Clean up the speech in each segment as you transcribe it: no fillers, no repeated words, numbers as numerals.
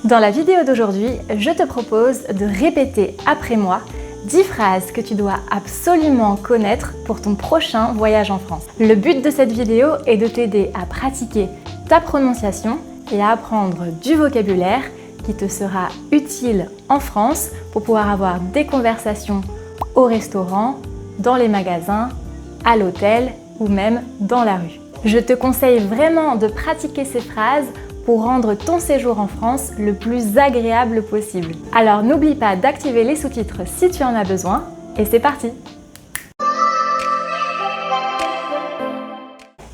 Dans la vidéo d'aujourd'hui, je te propose de répéter après moi 10 phrases que tu dois absolument connaître pour ton prochain voyage en France. Le but de cette vidéo est de t'aider à pratiquer ta prononciation et à apprendre du vocabulaire qui te sera utile en France pour pouvoir avoir des conversations au restaurant, dans les magasins, à l'hôtel ou même dans la rue. Je te conseille vraiment de pratiquer ces phrases pour rendre ton séjour en France le plus agréable possible. Alors n'oublie pas d'activer les sous-titres si tu en as besoin et c'est parti!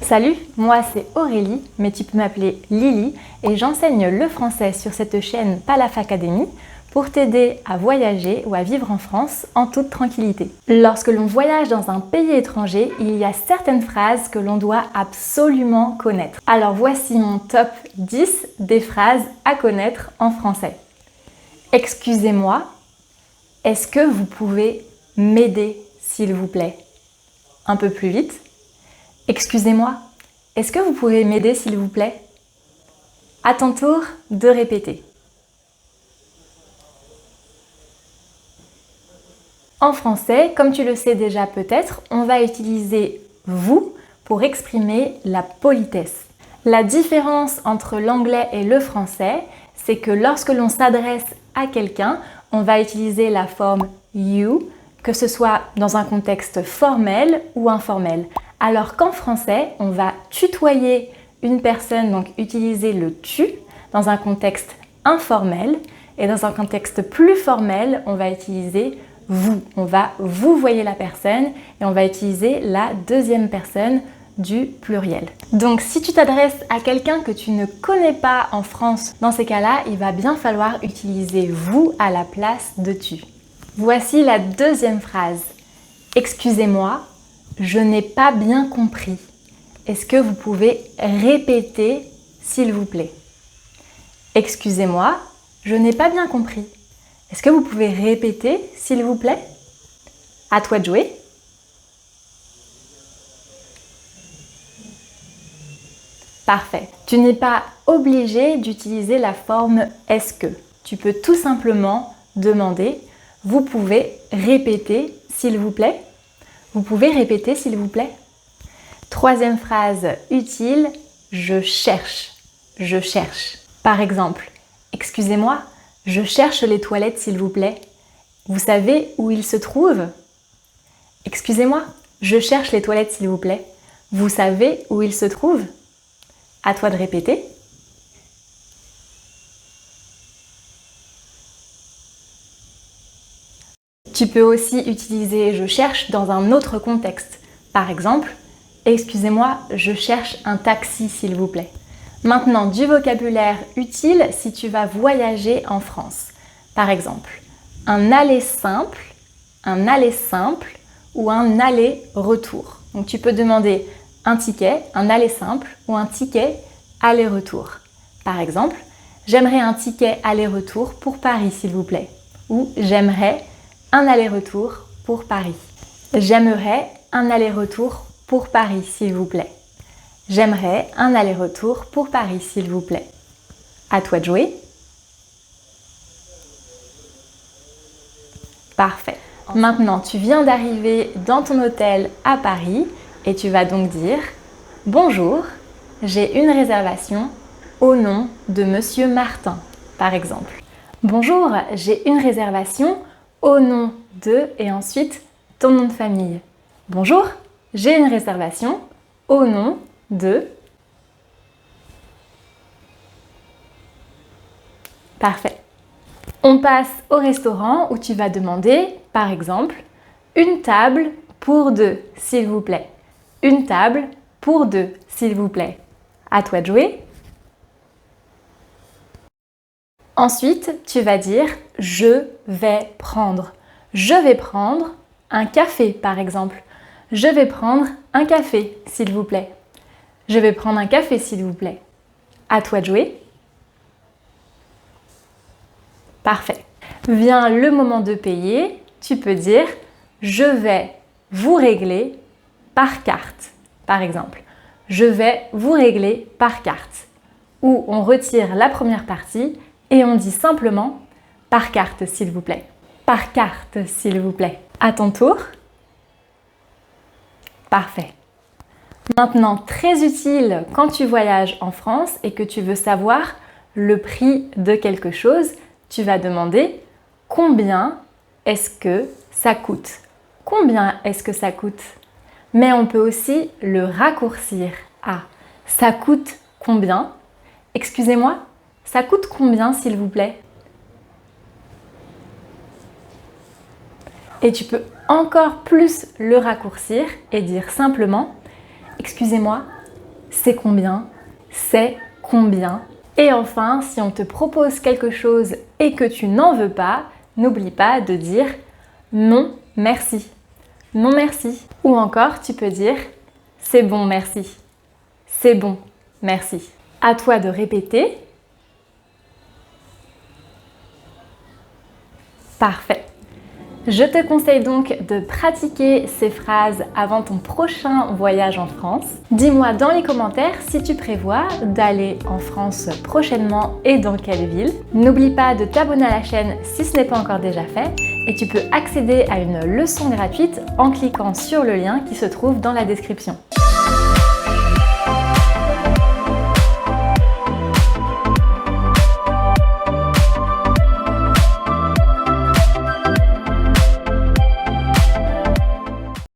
Salut, moi c'est Aurélie, mais tu peux m'appeler Lily et j'enseigne le français sur cette chaîne Palaf Academy pour t'aider à voyager ou à vivre en France en toute tranquillité. Lorsque l'on voyage dans un pays étranger, il y a certaines phrases que l'on doit absolument connaître. Alors voici mon top 10 des phrases à connaître en français. Excusez-moi, est-ce que vous pouvez m'aider s'il vous plaît? Un peu plus vite. Excusez-moi, est-ce que vous pouvez m'aider s'il vous plaît? À ton tour de répéter. En français, comme tu le sais déjà peut-être, on va utiliser « vous » pour exprimer la politesse. La différence entre l'anglais et le français, c'est que lorsque l'on s'adresse à quelqu'un, on va utiliser la forme « you », que ce soit dans un contexte formel ou informel. Alors qu'en français, on va tutoyer une personne, donc utiliser le « tu » dans un contexte informel, et dans un contexte plus formel, on va utiliser vous. On va vous voyer la personne et on va utiliser la deuxième personne du pluriel. Donc si tu t'adresses à quelqu'un que tu ne connais pas en France, dans ces cas-là, il va bien falloir utiliser vous à la place de tu. Voici la deuxième phrase. Excusez-moi, je n'ai pas bien compris. Est-ce que vous pouvez répéter s'il vous plaît? Excusez-moi, je n'ai pas bien compris. Est-ce que vous pouvez répéter, s'il vous plaît? À toi de jouer. Parfait. Tu n'es pas obligé d'utiliser la forme « est-ce que ». Tu peux tout simplement demander « vous pouvez répéter, s'il vous plaît ?» Vous pouvez répéter, s'il vous plaît? Troisième phrase utile, « je cherche ». Je cherche. Par exemple, « excusez-moi, je cherche les toilettes, s'il vous plaît. Vous savez où ils se trouvent? » Excusez-moi, je cherche les toilettes, s'il vous plaît. Vous savez où ils se trouvent? À toi de répéter. Tu peux aussi utiliser « je cherche » dans un autre contexte. Par exemple, « excusez-moi, je cherche un taxi, s'il vous plaît. » Maintenant, du vocabulaire utile si tu vas voyager en France. Par exemple, un aller simple ou un aller-retour. Donc tu peux demander un ticket, un aller simple ou un ticket aller-retour. Par exemple, j'aimerais un ticket aller-retour pour Paris, s'il vous plaît. Ou j'aimerais un aller-retour pour Paris. J'aimerais un aller-retour pour Paris, s'il vous plaît. J'aimerais un aller-retour pour Paris, s'il vous plaît. À toi de jouer. Parfait. Maintenant, tu viens d'arriver dans ton hôtel à Paris et tu vas donc dire « Bonjour, j'ai une réservation au nom de Monsieur Martin », par exemple. « Bonjour, j'ai une réservation au nom de… » et ensuite ton nom de famille. « Bonjour, j'ai une réservation au nom de… » Parfait. On passe au restaurant où tu vas demander, par exemple, une table pour deux, s'il vous plaît. Une table pour deux, s'il vous plaît. À toi de jouer. Ensuite, tu vas dire « je vais prendre ». Je vais prendre un café, par exemple. Je vais prendre un café, s'il vous plaît. Je vais prendre un café, s'il vous plaît. À toi de jouer. Parfait. Vient le moment de payer. Tu peux dire « je vais vous régler par carte ». Par exemple, « je vais vous régler par carte ». Ou on retire la première partie Et on dit simplement par carte, s'il vous plaît. Par carte, s'il vous plaît. À ton tour. Parfait. Maintenant, très utile quand tu voyages en France et que tu veux savoir le prix de quelque chose, tu vas demander combien est-ce que ça coûte? Combien est-ce que ça coûte? Mais on peut aussi le raccourcir à ça coûte combien? Excusez-moi, ça coûte combien s'il vous plaît? Et tu peux encore plus le raccourcir et dire simplement excusez-moi, c'est combien? C'est combien? Et enfin, si on te propose quelque chose et que tu n'en veux pas, n'oublie pas de dire non merci. Non merci. Ou encore, tu peux dire c'est bon merci. C'est bon merci. À toi de répéter. Parfait. Je te conseille donc de pratiquer ces phrases avant ton prochain voyage en France. Dis-moi dans les commentaires si tu prévois d'aller en France prochainement et dans quelle ville. N'oublie pas de t'abonner à la chaîne si ce n'est pas encore déjà fait et tu peux accéder à une leçon gratuite en cliquant sur le lien qui se trouve dans la description.